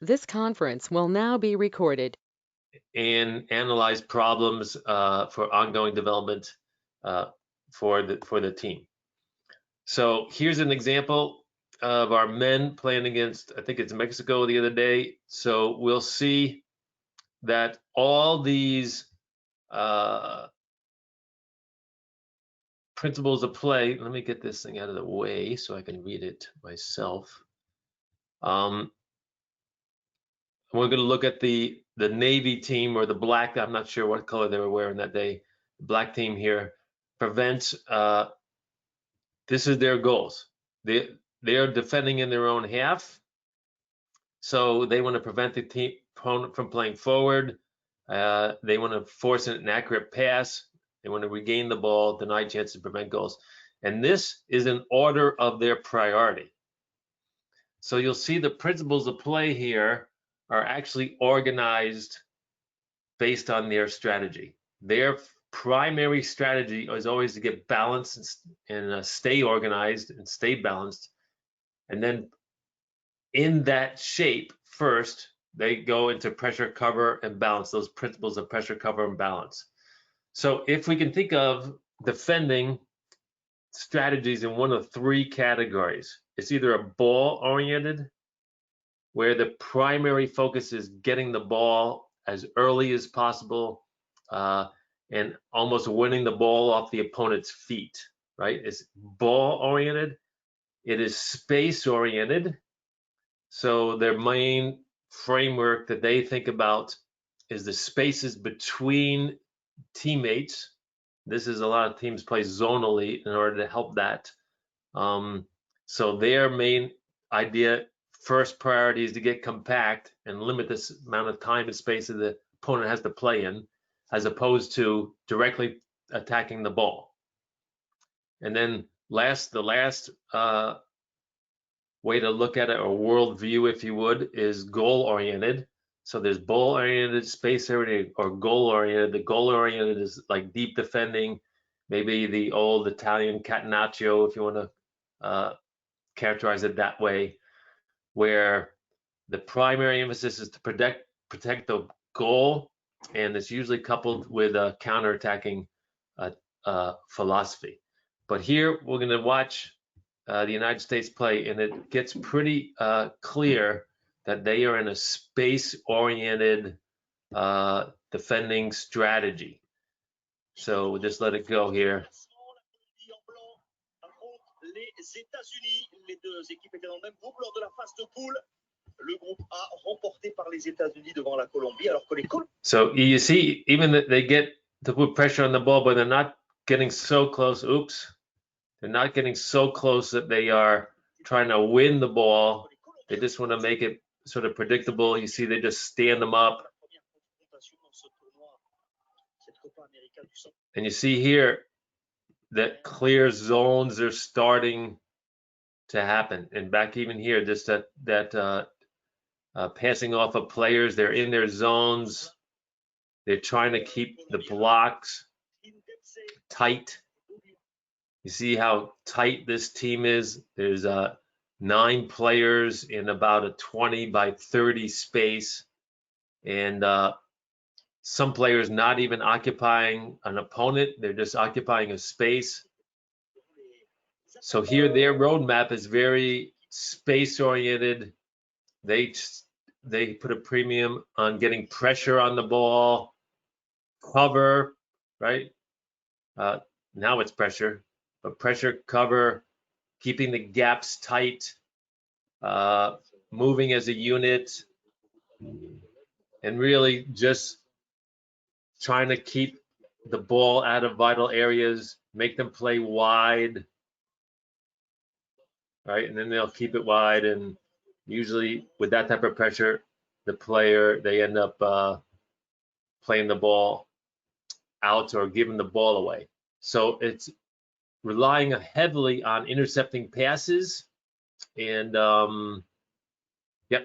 This conference will now be recorded. And analyze problems for ongoing development for the team. So here's an example of our men playing against, I think it's Mexico the other day. So we'll see that all these principles of play. Let me get this thing out of the way so I can read it myself. We're going to look at the Navy team, or the black. I'm not sure what color they were wearing that day. Black team here prevents. This is their goals. They are defending in their own half, so they want to prevent the team opponent from playing forward. They want to force an accurate pass. They want to regain the ball, deny chances to prevent goals. And this is an order of their priority. So you'll see the principles of play here are actually organized based on their strategy. Their primary strategy is always to get balanced and stay organized and stay balanced. And then in that shape, first, they go into pressure, cover, and balance, those principles of pressure, cover, and balance. So if we can think of defending strategies in one of three categories, it's either a ball-oriented, where the primary focus is getting the ball as early as possible and almost winning the ball off the opponent's feet, right? It's ball-oriented. It is space-oriented. So their main framework that they think about is the spaces between teammates. This is a lot of teams play zonally in order to help that. So their main idea, first priority, is to get compact and limit this amount of time and space that the opponent has to play in, as opposed to directly attacking the ball. And then the last way to look at it, or worldview, if you would, is goal-oriented. So there's ball-oriented, space-oriented, or goal-oriented. The goal-oriented is like deep defending, maybe the old Italian catenaccio, if you want to characterize it that way, where the primary emphasis is to protect the goal, and it's usually coupled with a counterattacking philosophy. But here we're going to watch the United States play, and it gets pretty clear that they are in a space-oriented defending strategy. So we'll just let it go here. So you see, even that they get to put pressure on the ball, but they're not getting so close. Oops. They're not getting so close that they are trying to win the ball. They just want to make it sort of predictable. You see, they just stand them up. And you see here that clear zones are starting to happen. And back even here, just that passing off of players, they're in their zones. They're trying to keep the blocks tight. You see how tight this team is. There's 9 players in about a 20 by 30 space, and some players not even occupying an opponent. They're just occupying a space. So here their roadmap is very space-oriented. They put a premium on getting pressure on the ball, cover, right? Now it's pressure. But pressure, cover, keeping the gaps tight, moving as a unit, and really just trying to keep the ball out of vital areas, make them play wide, right? And then they'll keep it wide, and usually with that type of pressure, they end up playing the ball out or giving the ball away. So it's relying heavily on intercepting passes and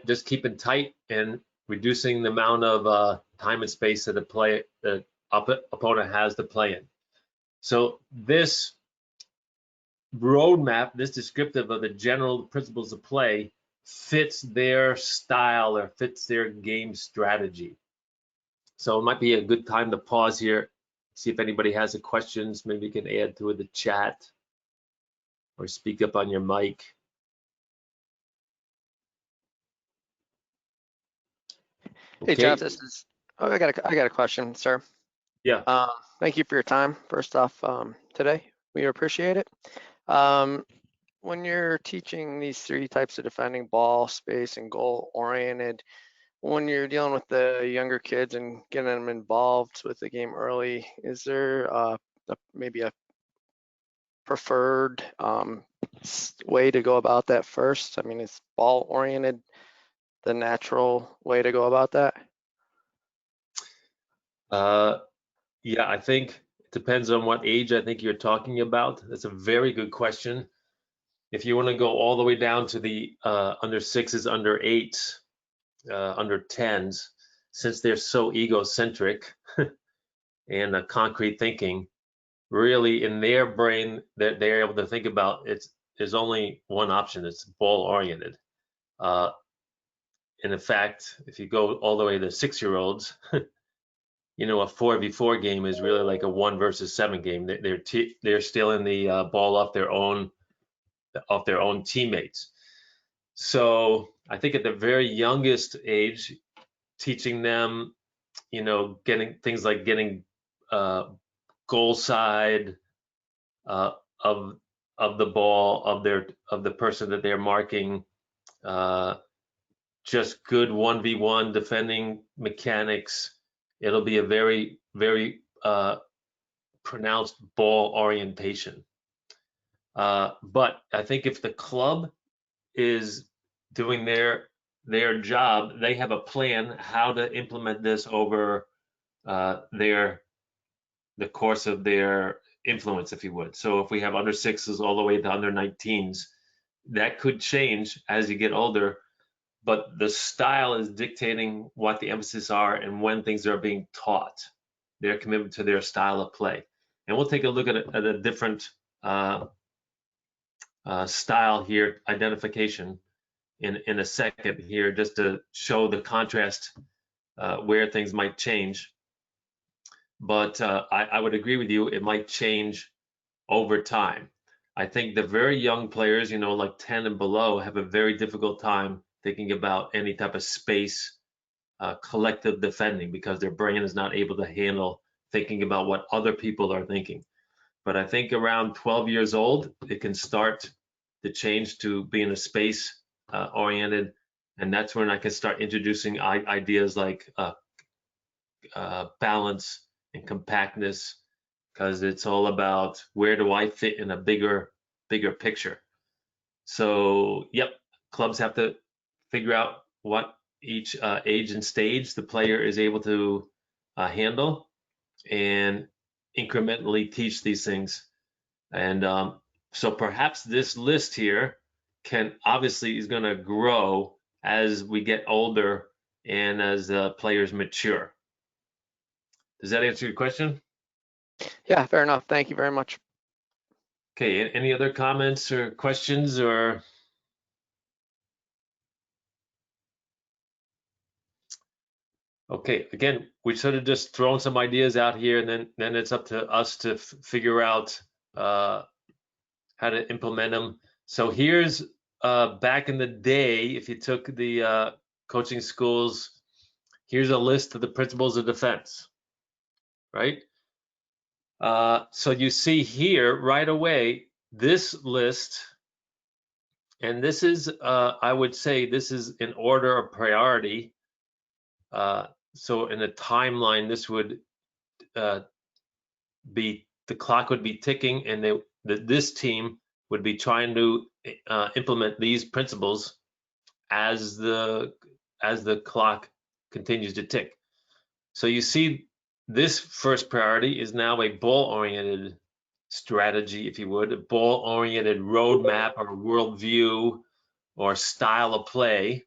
just keeping tight and reducing the amount of time and space that the opponent has to play in. So this roadmap, this descriptive of the general principles of play, fits their style or fits their game strategy. So it might be a good time to pause here, see if anybody has any questions. Maybe you can add to the chat or speak up on your mic. Hey Jeff, Okay. I got a question, sir. Yeah. Thank you for your time. First off, today we appreciate it. When you're teaching these three types of defending, ball, space, and goal oriented, when you're dealing with the younger kids and getting them involved with the game early, is there maybe a preferred way to go about that first? I mean, is ball oriented the natural way to go about that? Yeah, I think it depends on what age I think you're talking about. That's a very good question. If you want to go all the way down to the under sixes, under eights, under tens, since they're so egocentric and concrete thinking, really in their brain that they're able to think about, there's only one option. It's ball oriented. And in fact, if you go all the way to 6-year-olds, you know, a 4v4 game is really like a 1 versus 7 game. They're stealing the ball off their own teammates. So I think at the very youngest age, teaching them, you know, getting things like getting goal side of the ball of the person that they're marking, just good 1v1 defending mechanics. It'll be a very, very pronounced ball orientation. But I think if the club is doing their job, they have a plan how to implement this over the course of their influence, if you would. So if we have under sixes all the way to under 19s, that could change as you get older, but the style is dictating what the emphasis are and when things are being taught, their commitment to their style of play. And we'll take a look at a different style here, identification, in a second here, just to show the contrast where things might change. But I would agree with you, it might change over time. I think the very young players, you know, like 10 and below, have a very difficult time thinking about any type of space, collective defending, because their brain is not able to handle thinking about what other people are thinking. But I think around 12 years old, it can start to change to being a space oriented. And that's when I can start introducing ideas like balance and compactness, because it's all about where do I fit in a bigger picture. So, yep, clubs have to figure out what each age and stage the player is able to handle and incrementally teach these things. And so perhaps this list here obviously is going to grow as we get older and as players mature. Does that answer your question? Yeah, fair enough. Thank you very much. Okay, any other comments or questions or? Okay, again, we're sort of just throwing some ideas out here, and then it's up to us to figure out how to implement them. So here's back in the day, if you took the coaching schools, here's a list of the principles of defense, right? So you see here right away this list, and this is, I would say, this is in order of priority. So in a timeline, this would be, the clock would be ticking, and this team would be trying to implement these principles as the clock continues to tick. So you see, this first priority is now a ball-oriented strategy, if you would, a ball-oriented roadmap or worldview or style of play,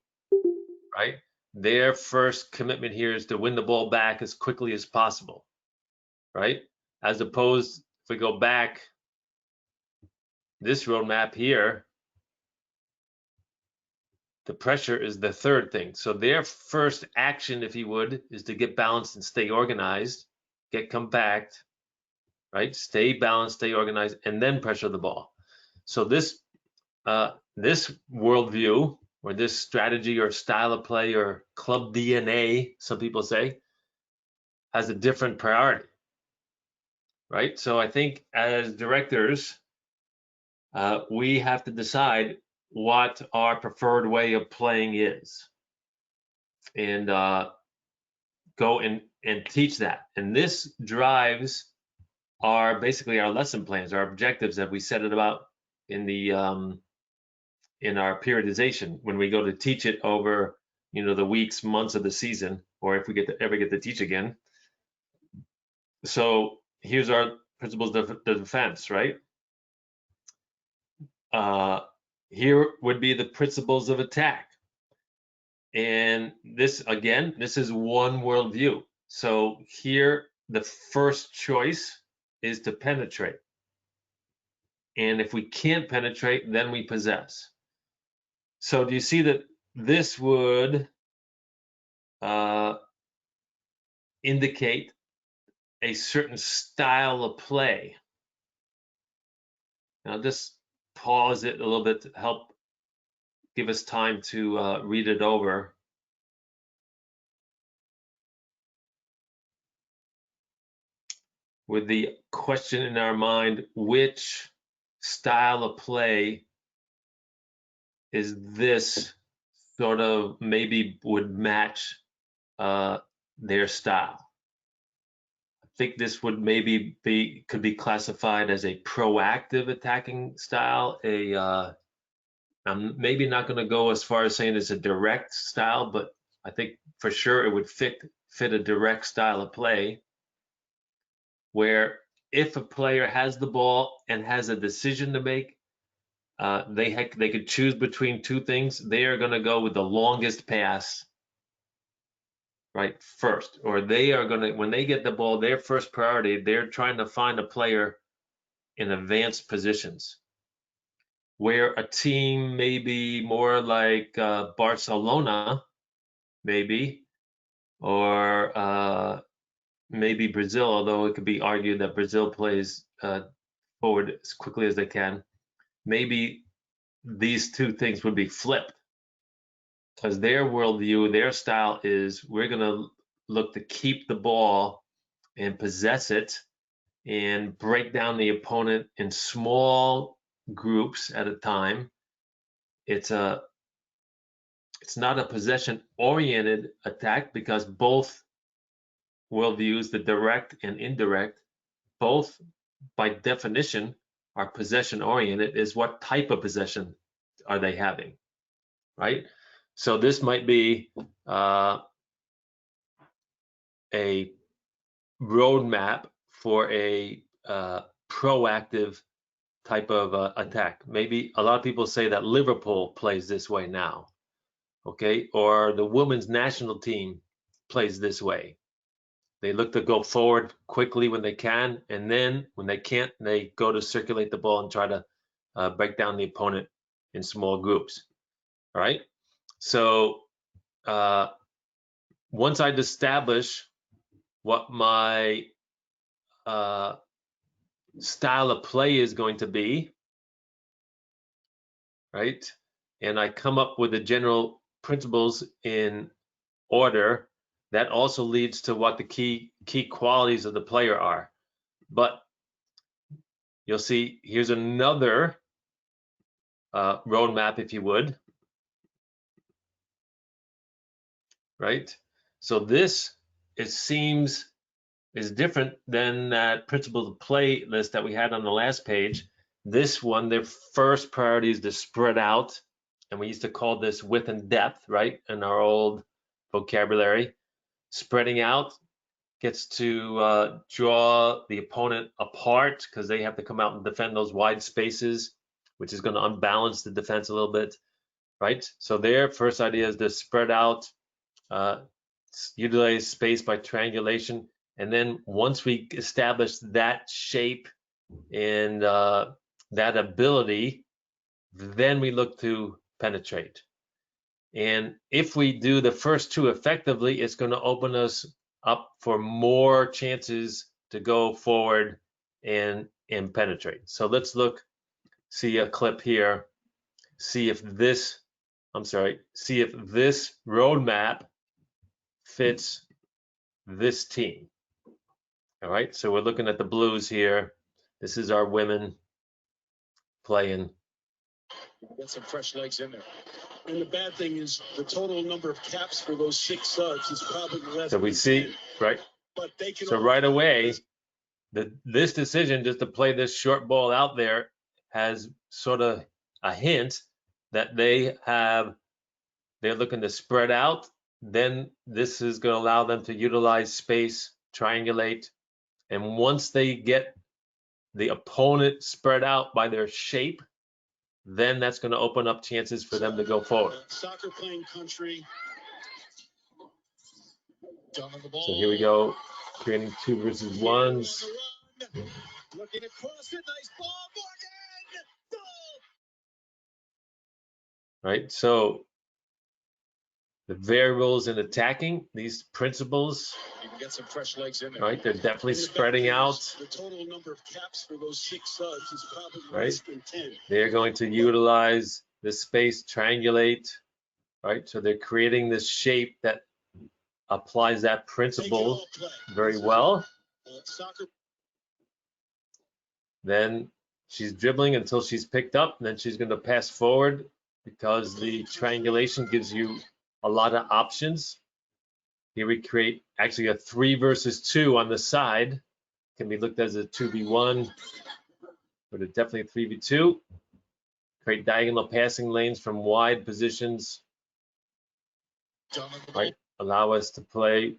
right? Their first commitment here is to win the ball back as quickly as possible, right? As opposed, if we go back, this roadmap here, The pressure is the third thing. So their first action, if you would, is to get balanced and stay organized, get compact, right? Stay balanced, stay organized, and then pressure the ball. So this worldview, or this strategy or style of play or club DNA, some people say, has a different priority, right? So I think as directors, we have to decide what our preferred way of playing is, and go and teach that. And this drives basically our lesson plans, our objectives that we set it about in the in our periodization when we go to teach it over, the weeks, months of the season, or if we ever get to teach again. So here's our principles of the defense, right? Here would be the principles of attack. And this, again, this is one worldview. So here, the first choice is to penetrate. And if we can't penetrate, then we possess. So do you see that this would indicate a certain style of play? Now just pause it a little bit to help give us time to read it over. With the question in our mind, which style of play is this sort of maybe would match their style? I think this would maybe could be classified as a proactive attacking style. I'm maybe not going to go as far as saying it's a direct style, but I think for sure it would fit a direct style of play, where if a player has the ball and has a decision to make, they could choose between two things. They are going to go with the longest pass, right, first, or they are going to, when they get the ball, their first priority, they're trying to find a player in advanced positions. Where a team maybe more like Barcelona, maybe, or maybe Brazil, although it could be argued that Brazil plays forward as quickly as they can, maybe these two things would be flipped, because their worldview, their style is, we're going to look to keep the ball and possess it and break down the opponent in small groups at a time. It's not a possession-oriented attack, because both worldviews, the direct and indirect, both by definition are possession-oriented. Is what type of possession are they having, right? So this might be a roadmap for a proactive type of attack. Maybe a lot of people say that Liverpool plays this way now, okay? Or the women's national team plays this way. They look to go forward quickly when they can, and then when they can't, they go to circulate the ball and try to break down the opponent in small groups. All right. So once I establish what my style of play is going to be, right, and I come up with the general principles in order, that also leads to what the key qualities of the player are. But you'll see here's another roadmap, if you would, right? So this, it seems, is different than that principles of play list that we had on the last page. This one, their first priority is to spread out, and we used to call this width and depth, right, in our old vocabulary. Spreading out gets to draw the opponent apart, because they have to come out and defend those wide spaces, which is going to unbalance the defense a little bit, right? So their first idea is to spread out, utilize space by triangulation, and then once we establish that shape and that ability, then we look to penetrate. And if we do the first two effectively, it's going to open us up for more chances to go forward and penetrate. So let's see a clip here, see if this roadmap fits this team. All right, so we're looking at the Blues here. This is our women playing. Got some fresh legs in there. And the bad thing is the total number of caps for those 6 subs is probably less. So we see, right? But they can. So right away, this decision just to play this short ball out there has sort of a hint that they're looking to spread out. Then this is going to allow them to utilize space, triangulate, and once they get the opponent spread out by their shape, then that's going to open up chances for them to go forward. Soccer playing country. So here we go, creating 2 versus 1s. Looking across it, nice ball, Morgan! Goal! Right, so the variables in attacking, these principles, You can get some fresh legs in there. right, they're definitely spreading out. The total number of caps for those 6 subs is probably Right. less than 10. They're going to utilize the space, triangulate, right? So they're creating this shape that applies that principle very well. Soccer. Then she's dribbling until she's picked up, and then she's going to pass forward because the triangulation gives you a lot of options. Here we create actually a 3 versus 2 on the side. Can be looked as a 2v1, but it's definitely a 3v2. Create diagonal passing lanes from wide positions. Right, allow us to play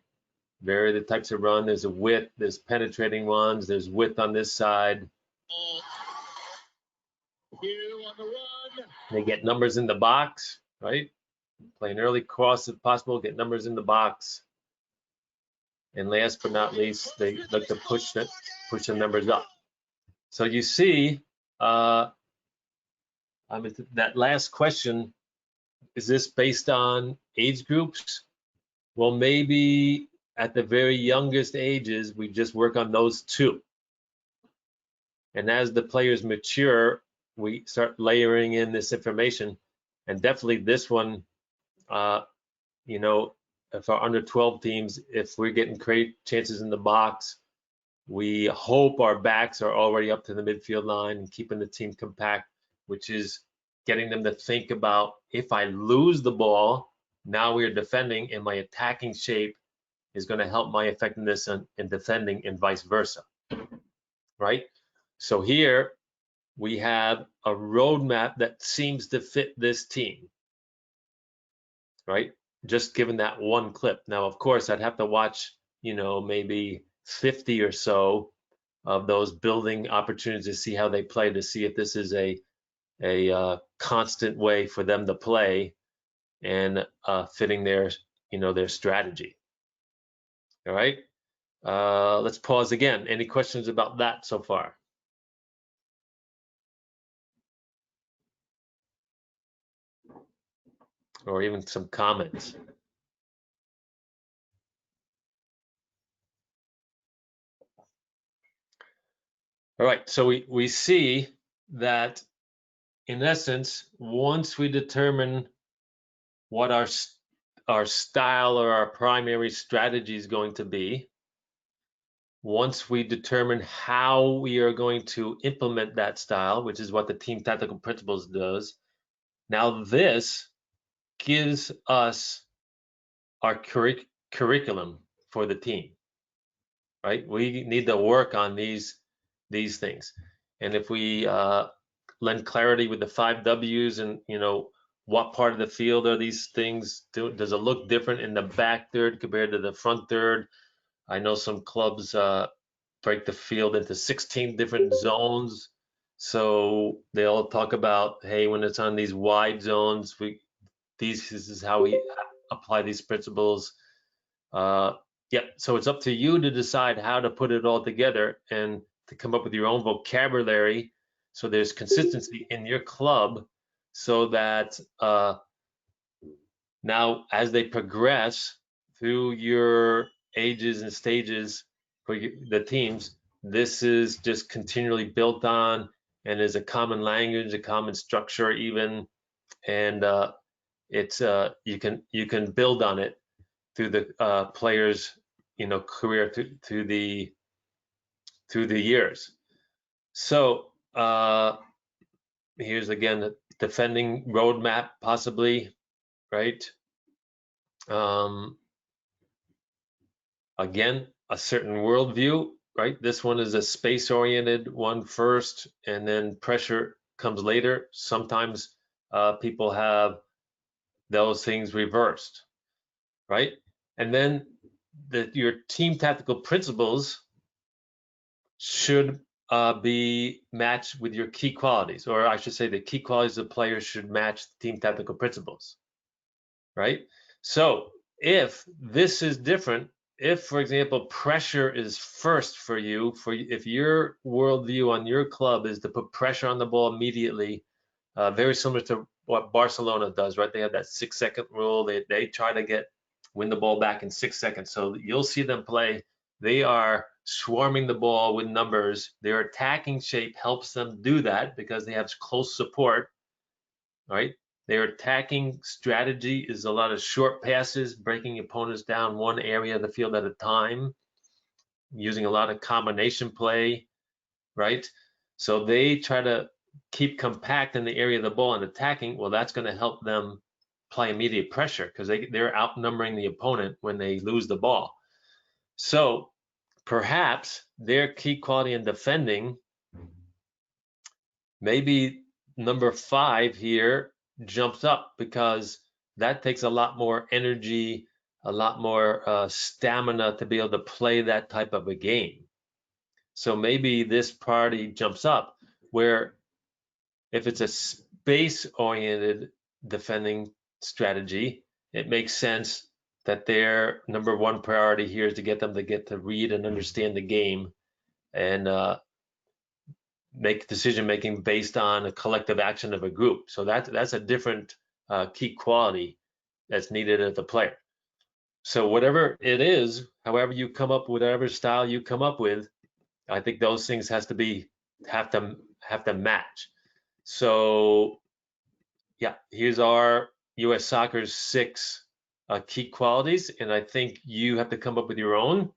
vary the types of run. There's a width, there's penetrating ones, there's width on this side. They get numbers in the box, right? Play an early cross if possible, get numbers in the box. And last but not least, they look to push the numbers up. So you see, that last question, is this based on age groups? Well, maybe at the very youngest ages, we just work on those 2. And as the players mature, we start layering in this information. And definitely this one, you know, if our under 12 teams, if we're getting great chances in the box, we hope our backs are already up to the midfield line and keeping the team compact, which is getting them to think about, if I lose the ball, now we are defending, and my attacking shape is going to help my effectiveness in defending, and vice versa, right? So here we have a roadmap that seems to fit this team, right? Just given that one clip. Now, of course, I'd have to watch, you know, maybe 50 or so of those building opportunities to see how they play, to see if this is a constant way for them to play and fitting their, you know, their strategy. All right, let's pause again. Any questions about that so far? Or even some comments? All right, so we see that in essence, once we determine what our style or our primary strategy is going to be, once we determine how we are going to implement that style, which is what the team tactical principles does, now this gives us our curriculum for the team, right? We need to work on these things. And if we lend clarity with the 5 W's and, you know, what part of the field are these things? Does it look different in the back third compared to the front third? I know some clubs break the field into 16 different zones. So they'll talk about, hey, when it's on these wide zones, this is how we apply these principles. Yep, so it's up to you to decide how to put it all together and to come up with your own vocabulary so there's consistency in your club, so that Now, as they progress through your ages and stages for the teams, this is just continually built on and is a common language, a common structure even, and it's you can build on it through the players, career through the years. So here's again the defending roadmap, possibly, right? Again, a certain worldview, right? This one is a space-oriented one first, and then pressure comes later. Sometimes people have those things reversed, right? And then your team tactical principles should be matched with your key qualities, or I should say the key qualities of players should match the team tactical principles, right? So if this is different, if, for example, pressure is first for you, if your worldview on your club is to put pressure on the ball immediately, very similar to what Barcelona does, right? They have that 6-second rule. They try to win the ball back in 6 seconds. So you'll see them play. They are swarming the ball with numbers. Their attacking shape helps them do that because they have close support, right? Their attacking strategy is a lot of short passes, breaking opponents down one area of the field at a time, using a lot of combination play, right? So they try to keep compact in the area of the ball and attacking. Well, that's going to help them apply immediate pressure because they're outnumbering the opponent when they lose the ball. So perhaps their key quality in defending, maybe number 5 here jumps up because that takes a lot more energy, a lot more stamina to be able to play that type of a game. So maybe this priority jumps up, where if it's a space-oriented defending strategy, it makes sense that their number 1 priority here is to get them to read and understand the game and make decision making based on a collective action of a group. So that's a different key quality that's needed of the player. So whatever it is, however you come up with whatever style you come up with, I think those things have to match. So yeah, here's our U.S. Soccer's 6 key qualities, and I think you have to come up with your own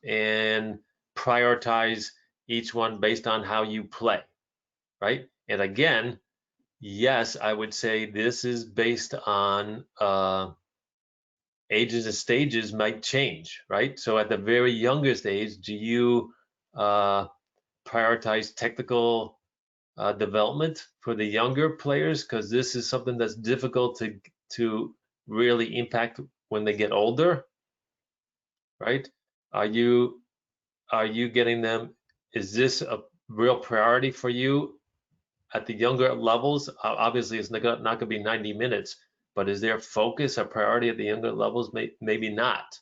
and prioritize each one based on how you play, right? And again, yes, I would say this is based on ages and stages might change, right? So at the very youngest age, do you prioritize technical development for the younger players? Because this is something that's difficult to really impact when they get older, right? Are you getting them? Is this a real priority for you at the younger levels? Obviously, it's not going to be 90 minutes, but is their focus a priority at the younger levels? Maybe not.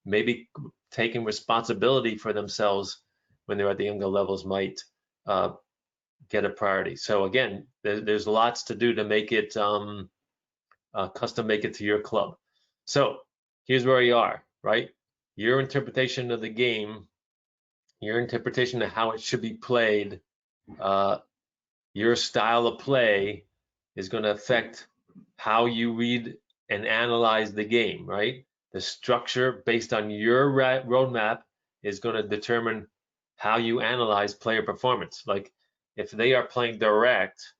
Maybe taking responsibility for themselves when they're at the younger levels might get a priority. So again, there's lots to do to make it custom make it to your club. So here's where you are, right? Your interpretation of the game, your interpretation of how it should be played, your style of play is going to affect how you read and analyze the game, right? The structure based on your roadmap is going to determine how you analyze player performance. Like if they are playing direct,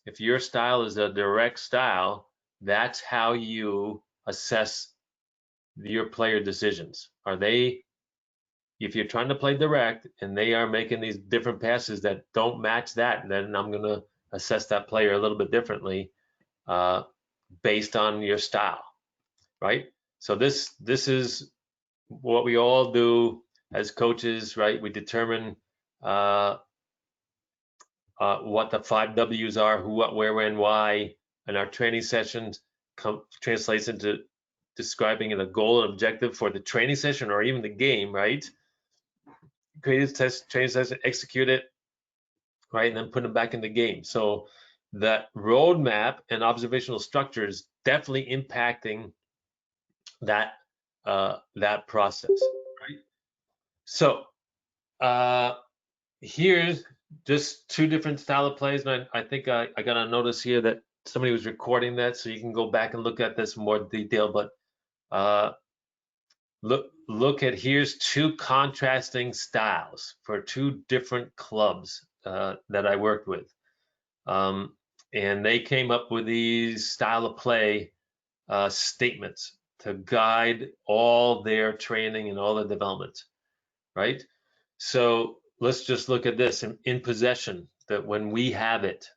if your style is a direct style, that's how you assess your player decisions. If you're trying to play direct and they are making these different passes that don't match that, then I'm going to assess that player a little bit differently based on your style, right? So this is what we all do as coaches, right? We determine what the 5 W's are, who, what, where, when, why, and our training sessions translates into describing a goal and objective for the training session or even the game, right? Create a training session, execute it, right, and then put them back in the game. So that roadmap and observational structures definitely impacting that that process, right? So here's just two different style of plays, and I think I got a notice here that somebody was recording that, so you can go back and look at this in more detail. But look at, here's two contrasting styles for two different clubs that I worked with, and they came up with these style of play statements to guide all their training and all the development, right? So let's just look at this in possession, that when we have it,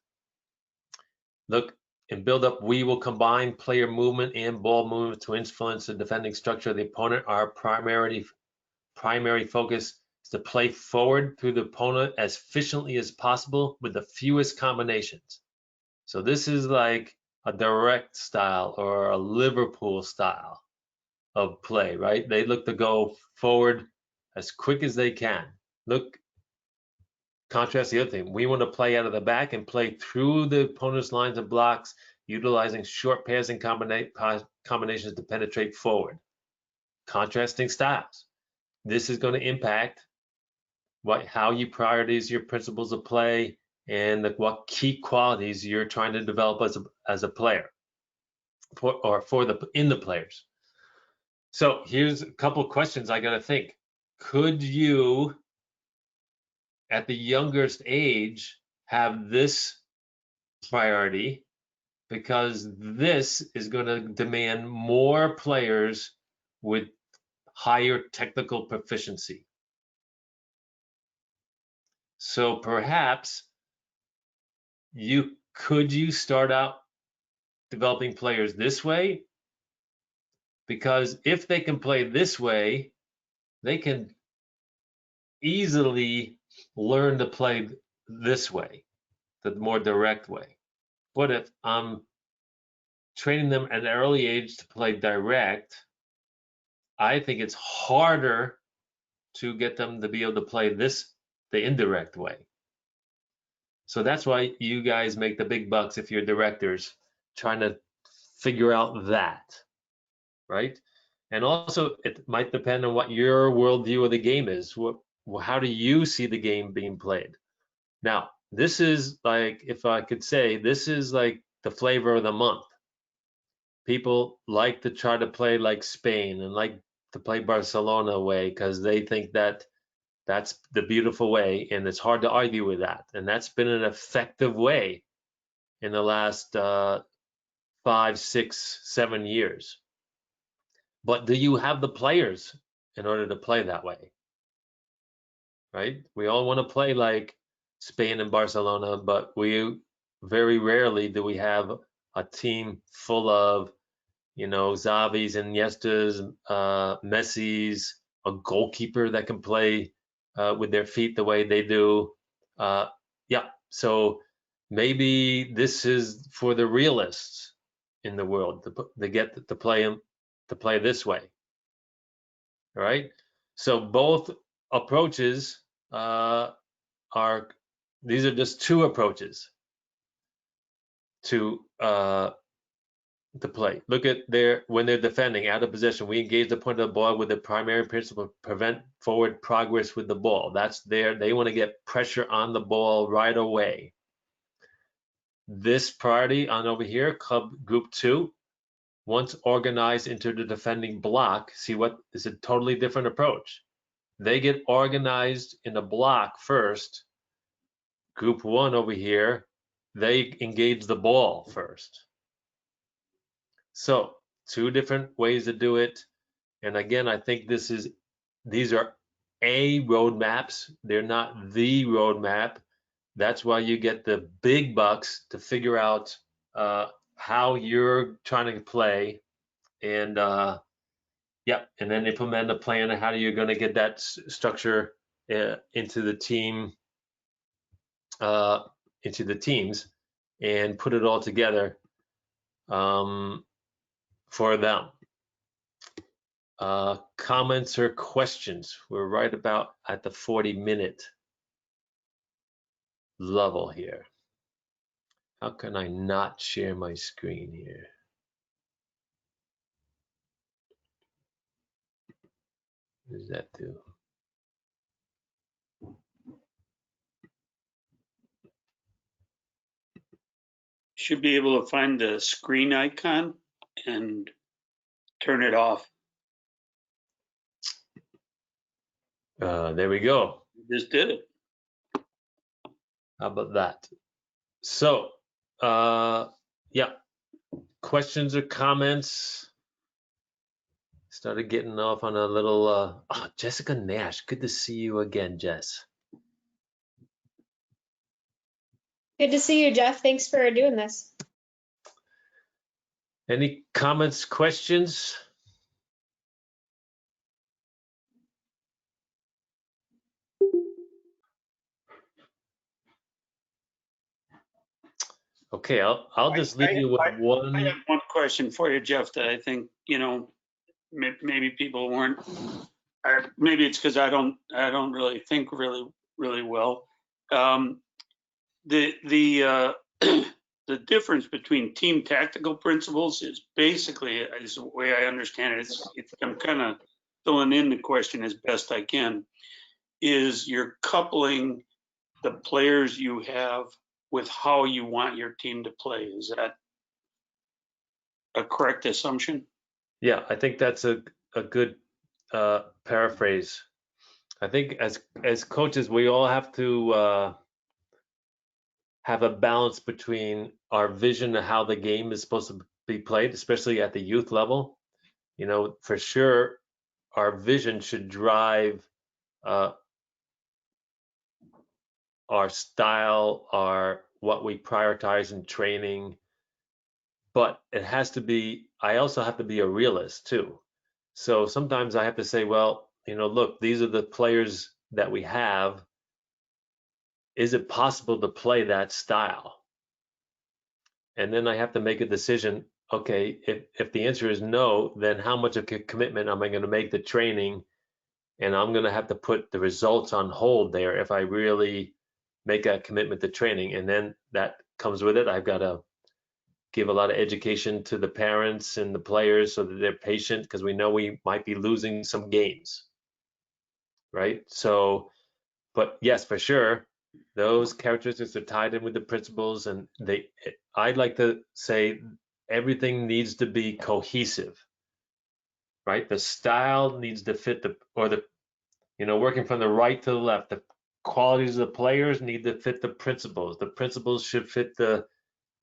look, in build up, we will combine player movement and ball movement to influence the defending structure of the opponent. Our primary focus is to play forward through the opponent as efficiently as possible with the fewest combinations. So this is like a direct style or a Liverpool style of play, right? They look to go forward as quick as they can. Look, contrast the other thing. We want to play out of the back and play through the opponent's lines of blocks, utilizing short passing combinations to penetrate forward. Contrasting styles. This is going to impact how you prioritize your principles of play and what key qualities you're trying to develop as a player in the players. So here's a couple of questions I got to think. Could you, at the youngest age, have this priority? Because this is going to demand more players with higher technical proficiency. So perhaps could you start out developing players this way? Because if they can play this way, they can easily learn to play this way, the more direct way. But if I'm training them at an early age to play direct, I think it's harder to get them to be able to play the indirect way. So that's why you guys make the big bucks if you're directors, trying to figure out that, right? And also, it might depend on what your worldview of the game is. How do you see the game being played? Now, this is like, if I could say, this is like the flavor of the month. People like to try to play like Spain and like to play Barcelona way because they think that that's the beautiful way, and it's hard to argue with that. And that's been an effective way in the last 5, 6, 7 years. But do you have the players in order to play that way? Right? We all want to play like Spain and Barcelona, but we very rarely do we have a team full of, Xavis and Iniestas, Messi's, a goalkeeper that can play with their feet the way they do. Yeah, so maybe this is for the realists in the world to get to play this way. All right. So both approaches these are just two approaches to play. Look at when they're defending out of possession, we engage the point of the ball with the primary principle, prevent forward progress with the ball. That's they want to get pressure on the ball right away. This priority on over here, club group 2, once organized into the defending block, see what is a totally different approach. They get organized in the block first. Group 1 over here, they engage the ball first. So 2 different ways to do it. And again, I think these are roadmaps. They're not the roadmap. That's why you get the big bucks to figure out how you're trying to play, and and then implement a plan of how you're going to get that structure into the teams, and put it all together for them. Comments or questions? We're right about at the 40-minute level here. How can I not share my screen here? What does that do? Should be able to find the screen icon and turn it off. There we go. Just did it. How about that? So, yeah, questions or comments? Started getting off on a little, oh, Jessica Nash. Good to see you again, Jess. Good to see you, Jeff. Thanks for doing this. Any comments, questions? Okay, I'll just leave you with one. I have one question for you, Jeff, that I think, maybe people weren't, or maybe it's because I don't really think really well. The the difference between team tactical principles is basically, is the way I understand it. I'm kind of filling in the question as best I can. Is you're coupling the players you have with how you want your team to play. Is that a correct assumption? Yeah, I think that's a good paraphrase. I think as coaches, we all have to have a balance between our vision of how the game is supposed to be played, especially at the youth level. You know, for sure, our vision should drive our style, our what we prioritize in training. But it has to be, I also have to be a realist too. So sometimes I have to say, well, look, these are the players that we have. Is it possible to play that style? And then I have to make a decision. Okay, if the answer is no, then how much of a commitment am I going to make to training? And I'm going to have to put the results on hold there if I really make a commitment to training. And then that comes with it. I've got to give a lot of education to the parents and the players so that they're patient, because we know we might be losing some games, right? So, but yes, for sure, those characteristics are tied in with the principles, and I'd like to say everything needs to be cohesive, right? The style needs to fit working from the right to the left. The qualities of the players need to fit the principles. The principles should fit the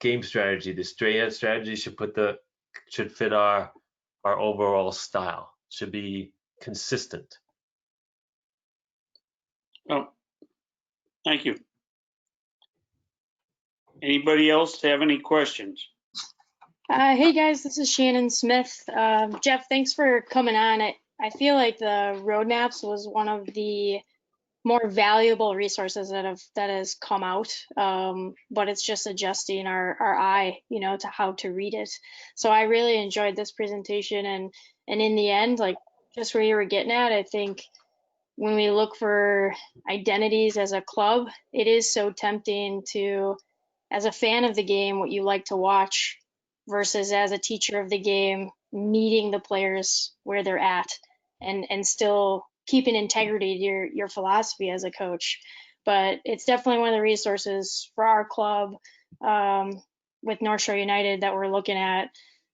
game strategy. The strategy should fit our overall style. Should be consistent. Oh, thank you. Anybody else have any questions? Hey guys, this is Shannon Smith. Jeff, thanks for coming on. I feel like the roadmaps was one of the more valuable resources that has come out, but it's just adjusting our eye, to how to read it. So I really enjoyed this presentation, and in the end, like just where you were getting at, I think when we look for identities as a club, it is so tempting to, as a fan of the game, what you like to watch, versus as a teacher of the game, meeting the players where they're at, and still keeping integrity to your philosophy as a coach. But it's definitely one of the resources for our club, with North Shore United, that we're looking at.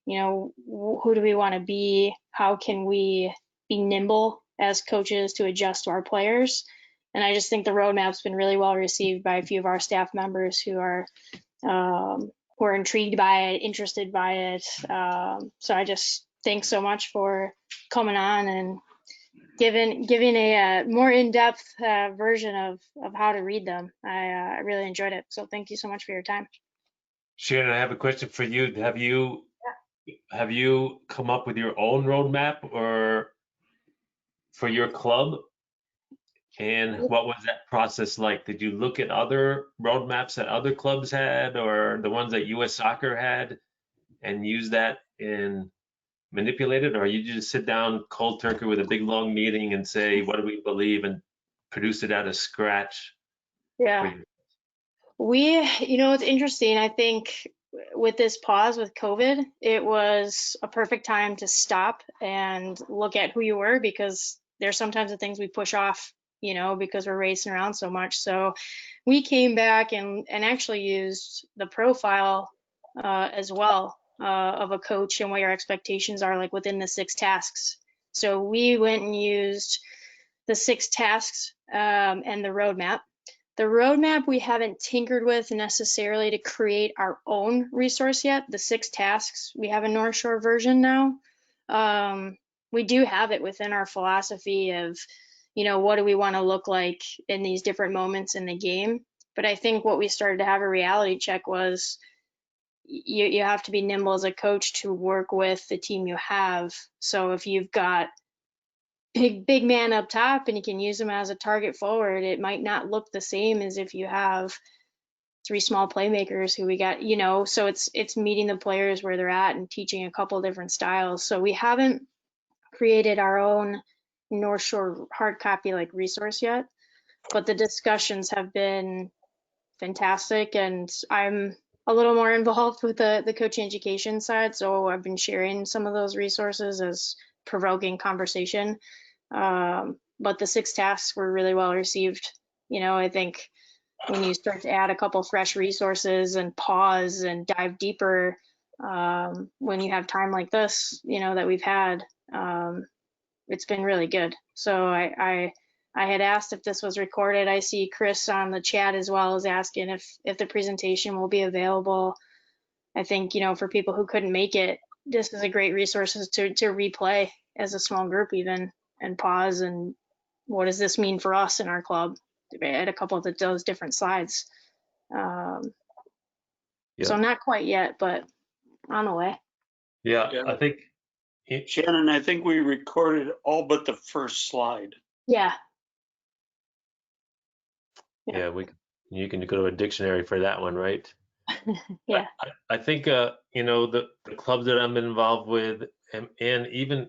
Who do we want to be? How can we be nimble as coaches to adjust to our players? And I just think the roadmap's been really well received by a few of our staff members who are intrigued by it, interested by it. So I just thanks so much for coming on and giving a more in-depth version of how to read them. I really enjoyed it. So thank you so much for your time. Shannon, I have a question for you. Have you come up with your own roadmap or for your club? And what was that process like? Did you look at other roadmaps that other clubs had, or the ones that US Soccer had, and use that and manipulate it? Or you just sit down cold turkey with a big long meeting and say, what do we believe, and produce it out of scratch? Yeah. It's interesting. I think with this pause with COVID, it was a perfect time to stop and look at who you were, because there's sometimes the things we push off, because we're racing around so much. So we came back and actually used the profile as well of a coach and what your expectations are like within the 6 tasks. So we went and used the 6 tasks and the roadmap. The roadmap we haven't tinkered with necessarily to create our own resource yet. The 6 tasks, we have a North Shore version now. We do have it within our philosophy of, what do we want to look like in these different moments in the game. But I think what we started to have a reality check was you have to be nimble as a coach to work with the team you have. So if you've got big man up top and you can use them as a target forward, it might not look the same as if you have 3 small playmakers who we got, so it's meeting the players where they're at and teaching a couple different styles. So we haven't created our own North Shore hard copy like resource yet, but the discussions have been fantastic, and I'm a little more involved with the coaching education side, so I've been sharing some of those resources as provoking conversation. But the 6 tasks were really well received. I think when you start to add a couple fresh resources and pause and dive deeper, when you have time like this, that we've had, it's been really good. So I had asked if this was recorded. I see Chris on the chat as well as asking if the presentation will be available. I think, for people who couldn't make it, this is a great resource to replay as a small group even, and pause and what does this mean for us in our club at a couple of those different slides. So not quite yet, but on the way. Yeah, Yeah. I think Shannon, I think we recorded all but the first slide. Yeah. yeah, you can go to a dictionary for that one, right? Yeah. I think the clubs that I'm involved with and even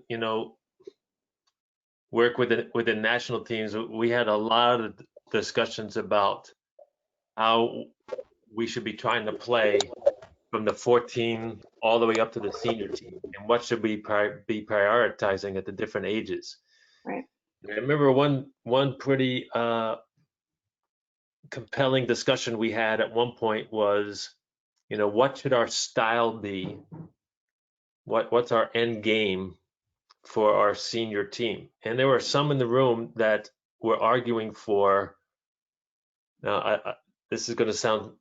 work with the national teams, we had a lot of discussions about how we should be trying to play from the 14 all the way up to the senior team, and what should we be prioritizing at the different ages. Right. I remember one pretty compelling discussion we had at one point was, what should our style be? What's our end game for our senior team? And there were some in the room that were arguing for. Now, this is going to sound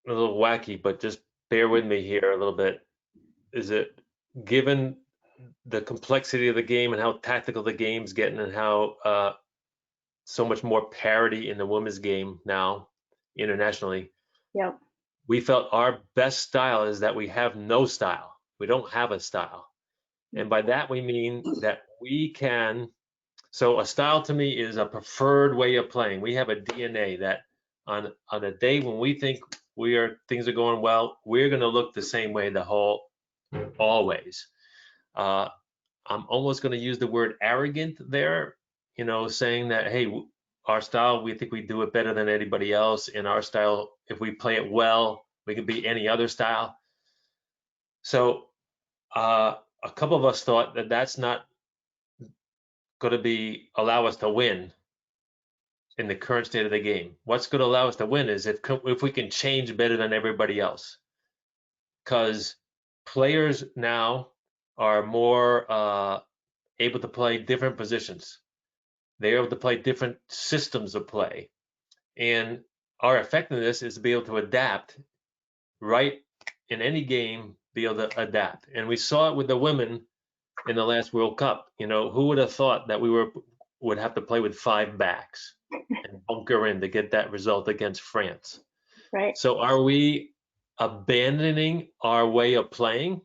a little wacky, but just bear with me here a little bit. Is it given the complexity of the game and how tactical the game's getting and how so much more parity in the women's game now internationally? Yep. We felt our best style is that we have no style. We don't have a style. And by that, we mean that we can. So a style to me is a preferred way of playing. We have a DNA that on a day when we think things are going well, we're going to look the same way always. I'm almost going to use the word arrogant there, saying that, hey, our style, we think we do it better than anybody else. In our style, if we play it well, we can beat any other style. So a couple of us thought that that's not going to allow us to win in the current state of the game. What's going to allow us to win is if we can change better than everybody else, because players now are more able to play different positions. They're able to play different systems of play, and our effectiveness is to be able to adapt right in any game, be able to adapt. And we saw it with the women in the last World Cup. Who would have thought that we would have to play with 5 backs and bunker in to get that result against France? Right. So are we abandoning our way of playing?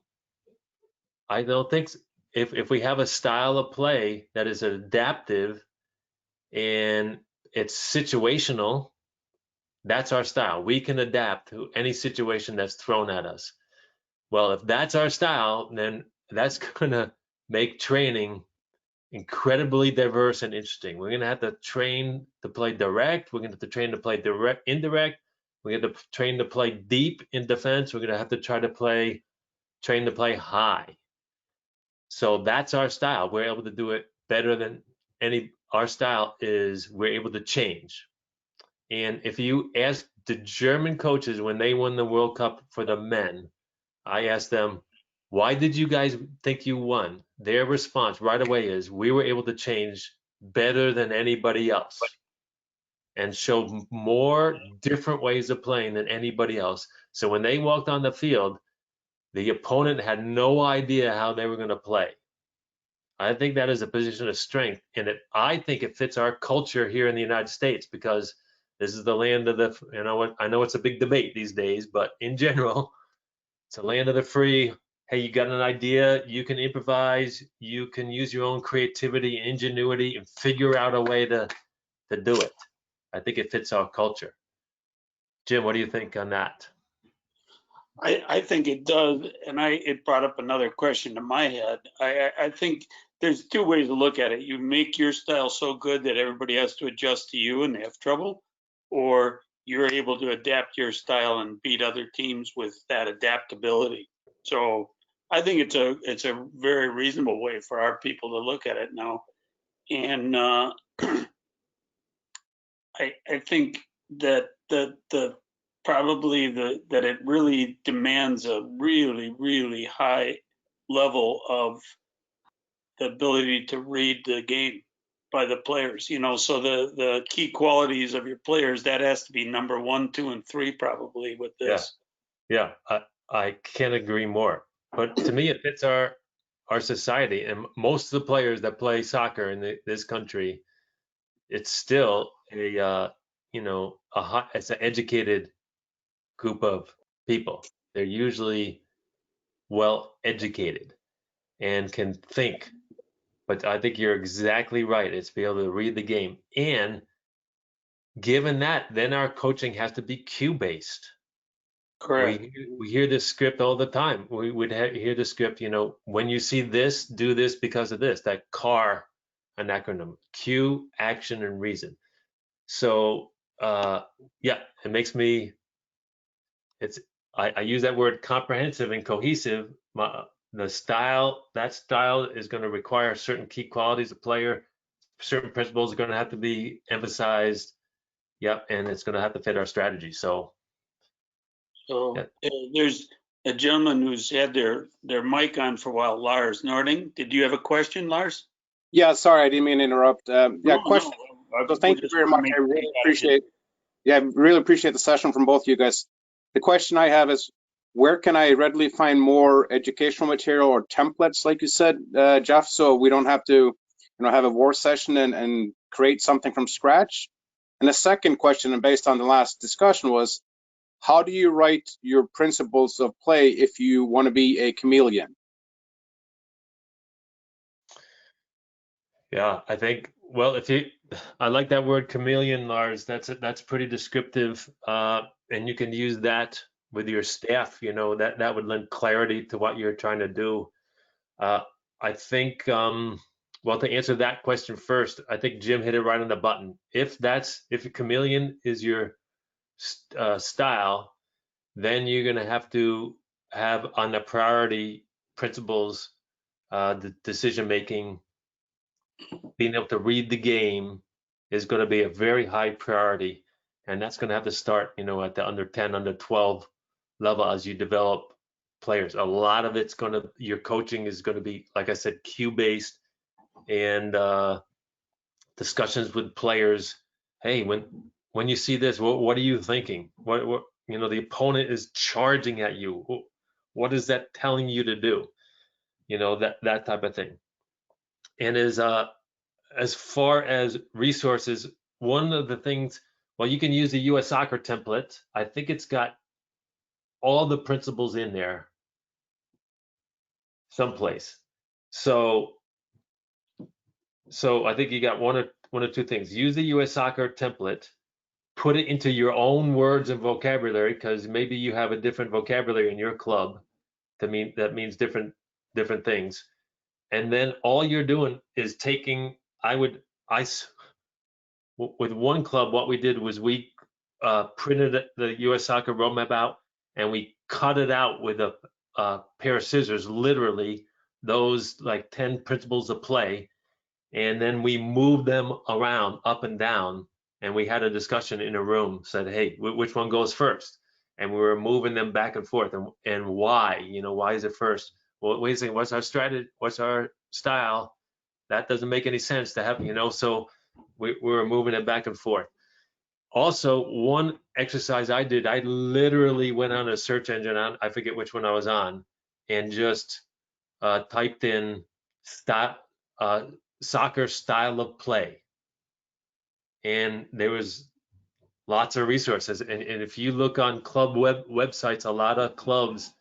I don't think so. If we have a style of play that is adaptive and it's situational, that's our style. We can adapt to any situation that's thrown at us. Well, if that's our style, then that's going to make training incredibly diverse and interesting. We're going to have to train to play direct. We're going to have to train to play indirect. We're going to train to play deep in defense. We're going to have to train to play high. So that's our style. We're able to do it better than our style is we're able to change. And if you ask the German coaches when they won the World Cup for the men, I asked them, why did you guys think you won? Their response right away is, we were able to change better than anybody else and show more different ways of playing than anybody else. So when they walked on the field, the opponent had no idea how they were going to play. I think that is a position of strength, and I think it fits our culture here in the United States, because this is the land of the, I know it's a big debate these days, but in general, it's a land of the free. Hey, you got an idea, you can improvise, you can use your own creativity and ingenuity and figure out a way to do it. I think it fits our culture. Jim, what do you think on that? I think it does, and it brought up another question to my head. I think there's two ways to look at it. You make your style so good that everybody has to adjust to you and they have trouble, or you're able to adapt your style and beat other teams with that adaptability. So I think it's a very reasonable way for our people to look at it now. And I think that probably that it really demands a really, really high level of the ability to read the game by the players, so the key qualities of your players, that has to be number 1, 2, and 3 probably with this. Yeah, I can't agree more. But to me, it fits our society, and most of the players that play soccer in this country, it's still it's an educated group of people. They're usually well educated and can think. But I think you're exactly right. It's be able to read the game. And given that, then our coaching has to be cue based. Correct. We hear this script all the time. We would hear the script, when you see this, do this because of this, that CAR, an acronym, cue, action, and reason. So yeah, it makes me, I use that word comprehensive and cohesive. That style is going to require certain key qualities of player. Certain principles are going to have to be emphasized. Yep, and it's going to have to fit our strategy. So yeah. There's a gentleman who's had their mic on for a while, Lars Nording. Did you have a question, Lars? Yeah, sorry, I didn't mean to interrupt. Question. No, So thank you very much. I really appreciate. Yeah, I really appreciate the session from both of you guys. The question I have is, where can I readily find more educational material or templates, like you said, Jeff, so we don't have to, have a war session and create something from scratch? And the second question, and based on the last discussion, was, how do you write your principles of play if you want to be a chameleon? Yeah, I think, well, I like that word chameleon, Lars. That's pretty descriptive, and you can use that with your staff. That would lend clarity to what you're trying to do. I think, well, to answer that question first, I think Jim hit it right on the button. If a chameleon is your style, then you're going to have to have on the priority principles, the decision making. Being able to read the game is going to be a very high priority, and that's going to have to start, at the under 10, under 12 level as you develop players. A lot of your coaching is going to be, like I said, cue based, and discussions with players. Hey, when you see this, what are you thinking? What the opponent is charging at you. What is that telling you to do? That type of thing. And as far as resources, one of the things, well, you can use the US Soccer template. I think it's got all the principles in there someplace. So I think you got one or two things. Use the US Soccer template, put it into your own words and vocabulary, because maybe you have a different vocabulary in your club that means different things. And then all you're doing is taking, with one club, what we did was we printed the US Soccer roadmap out, and we cut it out with a pair of scissors, literally those like 10 principles of play, and then we moved them around up and down, and we had a discussion in a room, said, hey, which one goes first? And we were moving them back and forth, and why, why is it first? Well, wait a second, what's our strategy, what's our style? That doesn't make any sense to have, so we were moving it back and forth. Also, one exercise I did, I literally went on a search engine, I forget which one I was on, and just typed in soccer style of play. And there was lots of resources. And if you look on club websites, a lot of clubs,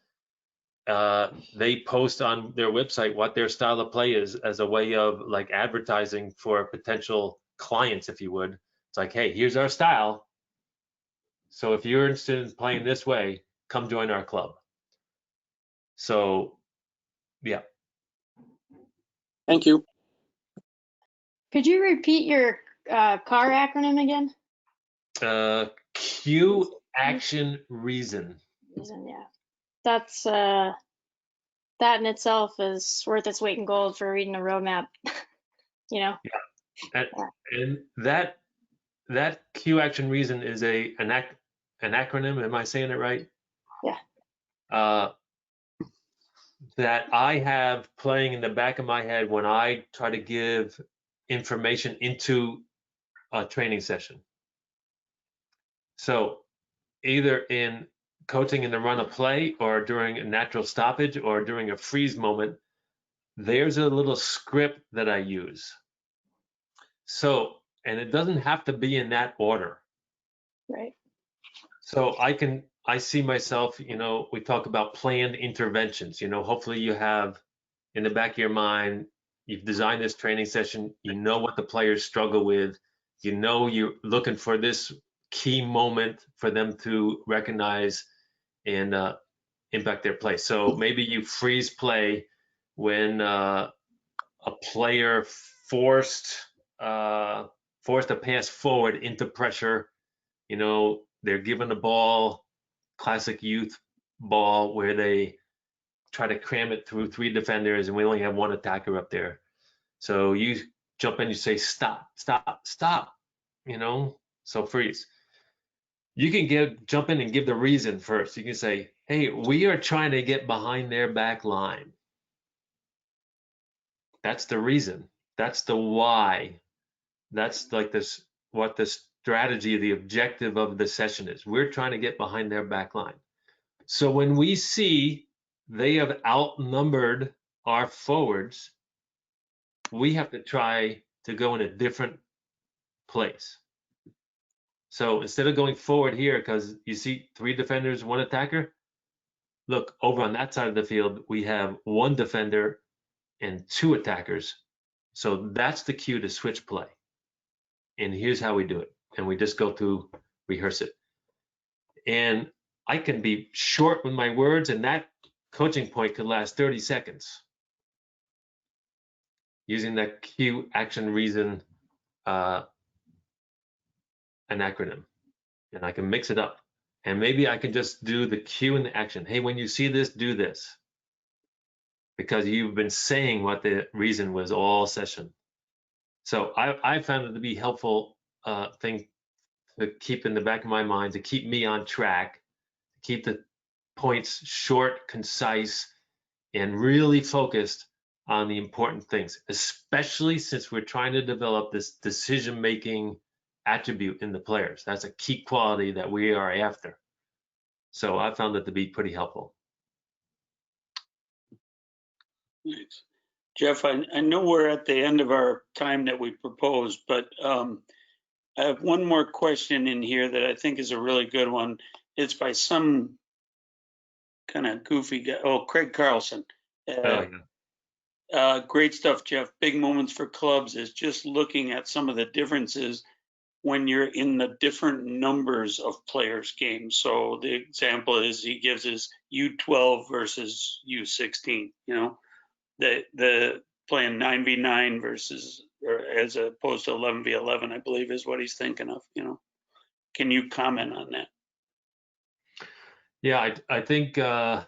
they post on their website what their style of play is as a way of like advertising for potential clients, if you would. It's like, hey, here's our style. So if you're interested in playing this way, come join our club. So, yeah. Thank you. Could you repeat your CAR acronym again? Cue, action, reason. Reason, yeah. That's that in itself is worth its weight in gold for reading a roadmap. Yeah. And that cue, action, reason is an acronym. Am I saying it right? Yeah. That I have playing in the back of my head when I try to give information into a training session. So either in coaching in the run of play or during a natural stoppage or during a freeze moment, there's a little script that I use. So, and it doesn't have to be in that order. Right. So I see myself, we talk about planned interventions, hopefully you have in the back of your mind, you've designed this training session, you know what the players struggle with, you're looking for this key moment for them to recognize and impact their play. So maybe you freeze play when a player forced a pass forward into pressure. They're given the ball, classic youth ball, where they try to cram it through 3 defenders and we only have 1 attacker up there. So you jump in, you say, stop, stop, stop, so freeze. You can jump in and give the reason first. You can say, hey, we are trying to get behind their back line. That's the reason. That's the why. That's like this, what the strategy, the objective of the session is. We're trying to get behind their back line. So when we see they have outnumbered our forwards, we have to try to go in a different place. So instead of going forward here, because you see 3 defenders, 1 attacker, look, over on that side of the field, we have 1 defender and 2 attackers. So that's the cue to switch play. And here's how we do it. And we just go through, rehearse it. And I can be short with my words, and that coaching point could last 30 seconds. Using that cue, action, reason, an acronym. And I can mix it up. And maybe I can just do the cue and the action. Hey, when you see this, do this. Because you've been saying what the reason was all session. So I found it to be helpful thing to keep in the back of my mind, to keep me on track, keep the points short, concise, and really focused on the important things, especially since we're trying to develop this decision-making attribute in the players. That's a key quality that we are after. So I found it to be pretty helpful. Thanks. Jeff, I know we're at the end of our time that we proposed, but I have one more question in here that I think is a really good one. It's by some kind of goofy guy. Oh, Craig Carlson. Great stuff, Jeff. Big moments for clubs is just looking at some of the differences when you're in the different numbers of players games. So the example is he gives his U12 versus U16, the playing 9v9 versus, or as opposed to 11v11, I believe is what he's thinking of, Can you comment on that? Yeah, I think to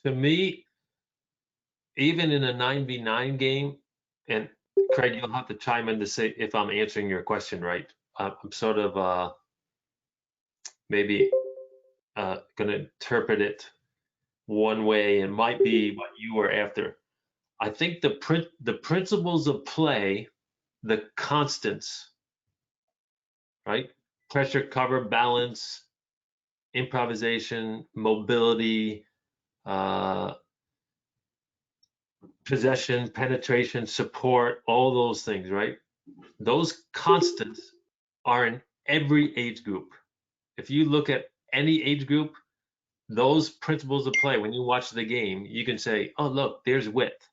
me, even in a 9v9 game, and Craig, you'll have to chime in to say if I'm answering your question right. I'm sort of maybe going to interpret it one way and might be what you were after. I think the principles of play, the constants, right? Pressure, cover, balance, improvisation, mobility, possession, penetration, support, all those things, right? Those constants are in every age group. If you look at any age group, those principles of play, when you watch the game, you can say, oh, look, there's width.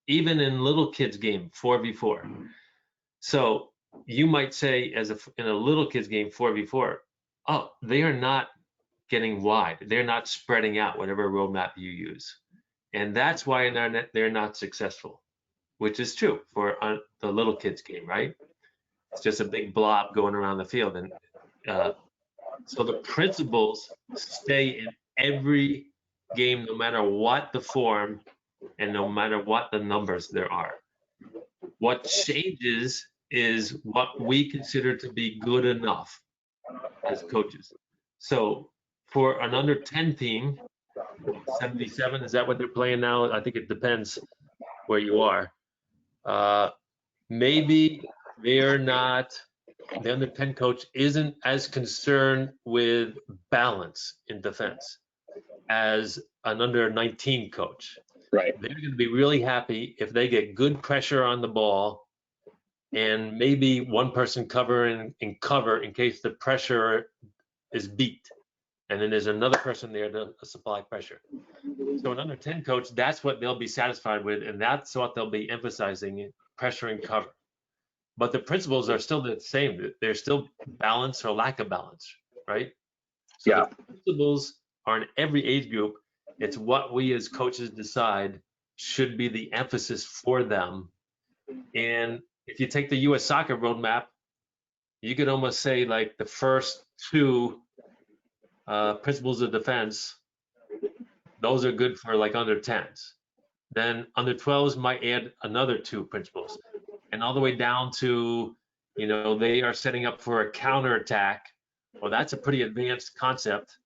Even in little kids game, 4v4. So you might say in a little kids game, 4v4, oh, they are not getting wide. They're not spreading out, whatever roadmap you use. And that's why they're not successful, which is true for the little kids game, right? It's just a big blob going around the field. And so the principles stay in every game, no matter what the form and no matter what the numbers there are. What changes is what we consider to be good enough as coaches. So for an under 10 team, 77, is that what they're playing now? I think it depends where you are. Maybe they're not, the under 10 coach isn't as concerned with balance in defense as an under 19 coach. Right. They're going to be really happy if they get good pressure on the ball and maybe one person covering in cover in case the pressure is beat. And then there's another person there to supply pressure. So an under 10 coach, that's what they'll be satisfied with, and that's what they'll be emphasizing, pressure and cover. But the principles are still the same. They're still balance or lack of balance, right? So Yeah. the principles are in every age group. It's what we as coaches decide should be the emphasis for them. And if you take the U.S. soccer roadmap, you could almost say like the first two principles of defense, those are good for like under 10s. Then under 12s might add another two principles. And all the way down to, you know, they are setting up for a counterattack. Well, that's a pretty advanced concept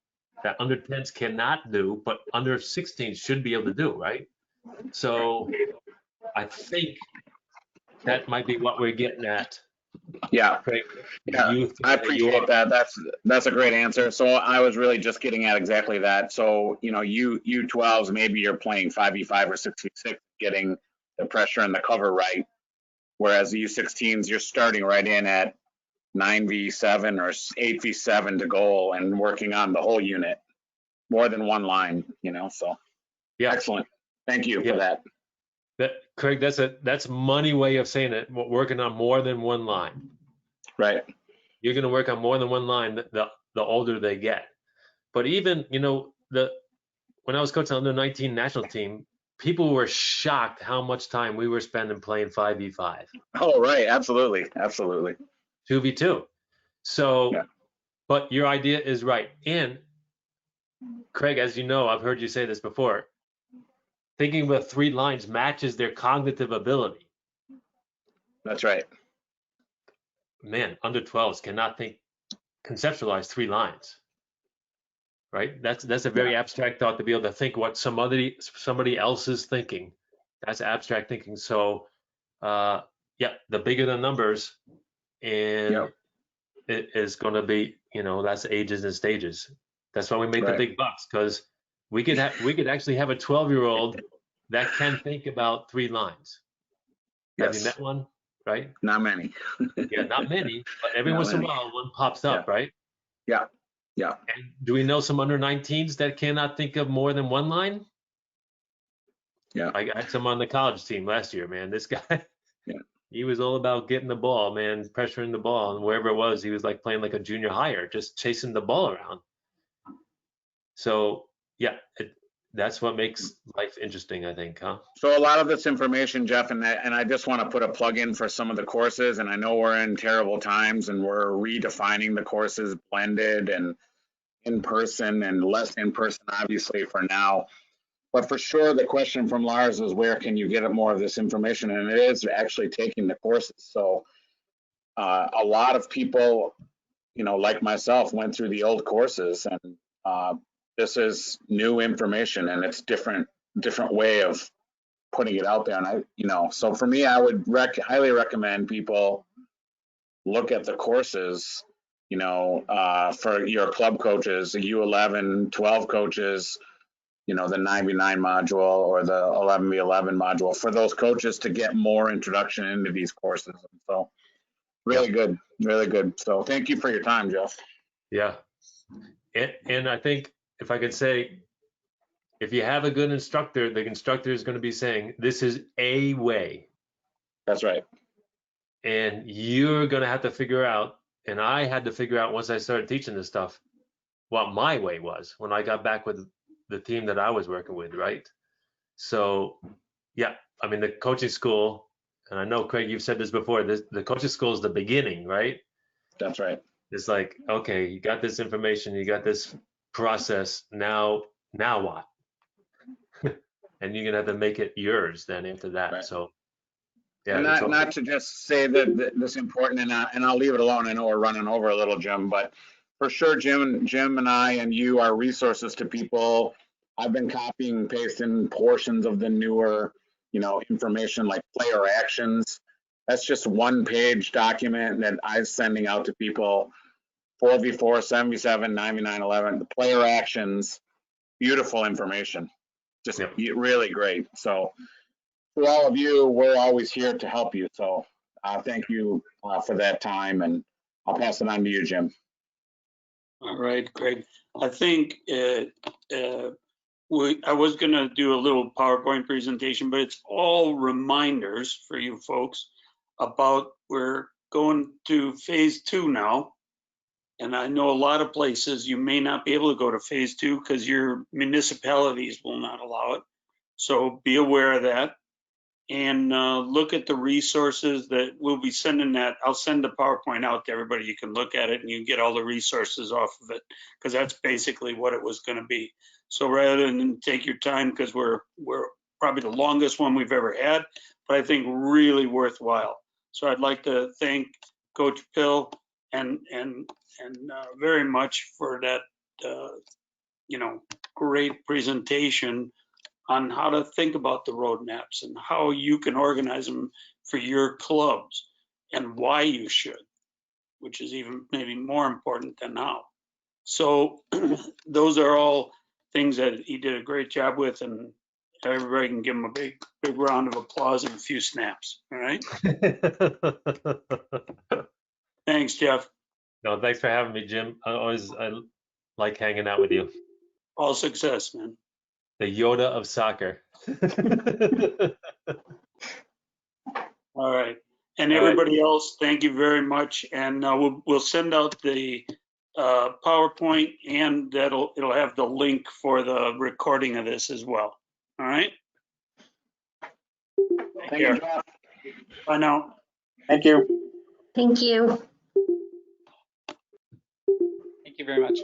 that under 10s cannot do, but under 16s should be able to do, right? So I think that might be what we're getting at. Yeah. Craig, Yeah, I appreciate that. That's a great answer. So I was really just getting at exactly that. So, you know, U12s, maybe you're playing 5v5 or 6v6, getting the pressure and the cover right. Whereas the U16s, you're starting right in at 9v7 or 8v7 to goal and working on the whole unit, more than one line, you know, so. Yeah. Excellent. Thank you for that. Craig, that's money way of saying it. Working on more than one line. Right. You're going to work on more than one line the older they get. But even, you know, when I was coaching the under 19 national team, people were shocked how much time we were spending playing 5v5. Oh, right. Absolutely. Absolutely. 2v2. So, yeah. But your idea is right. And Craig, as you know, I've heard you say this before, thinking about 3 lines matches their cognitive ability. That's right. Man, under 12s cannot conceptualize 3 lines, right? That's a very abstract thought to be able to think what somebody else is thinking. That's abstract thinking. So, yeah, the bigger the numbers, and it is going to be, you know, that's ages and stages. That's why we made the big bucks, because we could actually have a 12-year-old that can think about 3 lines. Have you met one? Right? Not many. Yeah, not many, but every once in a while one pops up, right? Yeah. Yeah. And do we know some under 19s that cannot think of more than one line? Yeah. I had some on the college team last year, man. This guy, he was all about getting the ball, man, pressuring the ball, and wherever it was, he was like playing like a junior higher, just chasing the ball around. So yeah, that's what makes life interesting, I think, huh? So a lot of this information, Jeff, and I just want to put a plug in for some of the courses, and I know we're in terrible times and we're redefining the courses, blended and in person and less in person, obviously, for now. But for sure, the question from Lars is where can you get more of this information? And it is actually taking the courses. So a lot of people, you know, like myself, went through the old courses, and this is new information, and it's different way of putting it out there. And you know, so for me, I would highly recommend people look at the courses, you know, for your club coaches, the U11, 12 coaches, you know, the 9v9 module or the 11v11 module, for those coaches to get more introduction into these courses. So really good, really good. So thank you for your time, Jeff. Yeah. And I think if I could say, if you have a good instructor, the instructor is going to be saying, this is a way. That's right. And you're going to have to figure out, and I had to figure out once I started teaching this stuff, what my way was when I got back with the team that I was working with, right? So, yeah, I mean, the coaching school, and I know, Craig, you've said this before, the coaching school is the beginning, right? That's right. It's like, okay, you got this information, you got this process, now what? And you're gonna have to make it yours then after that. Right. So, yeah. And not to just say that this is important, and I'll leave it alone. I know we're running over a little, Jim, but for sure, Jim and I and you are resources to people. I've been copying and pasting portions of the newer, you know, information like player actions. That's just one page document that I'm sending out to people. 4v4, 7v7, 9v9, 11, the player actions, beautiful information, just really great. So for all of you, we're always here to help you. So thank you for that time, and I'll pass it on to you, Jim. All right, Craig. I think I was going to do a little PowerPoint presentation, but it's all reminders for you folks about we're going to phase 2 now. And I know a lot of places you may not be able to go to phase 2 because your municipalities will not allow it. So be aware of that. And look at the resources that we'll be sending that. I'll send the PowerPoint out to everybody. You can look at it and you get all the resources off of it, because that's basically what it was going to be. So rather than take your time, because we're probably the longest one we've ever had, but I think really worthwhile. So I'd like to thank Coach Pill and very much for that, you know, great presentation on how to think about the roadmaps and how you can organize them for your clubs and why you should, which is even maybe more important than how. So those are all things that he did a great job with, and everybody can give him a big round of applause and a few snaps. All right. Thanks, Jeff. No, thanks for having me, Jim. I like hanging out with you. All success, man. The Yoda of soccer. All right. And everybody else, thank you very much. And we'll send out the PowerPoint, and it'll have the link for the recording of this as well. All right. Thank you, Jeff. Bye now. Thank you. Thank you. Thank you very much.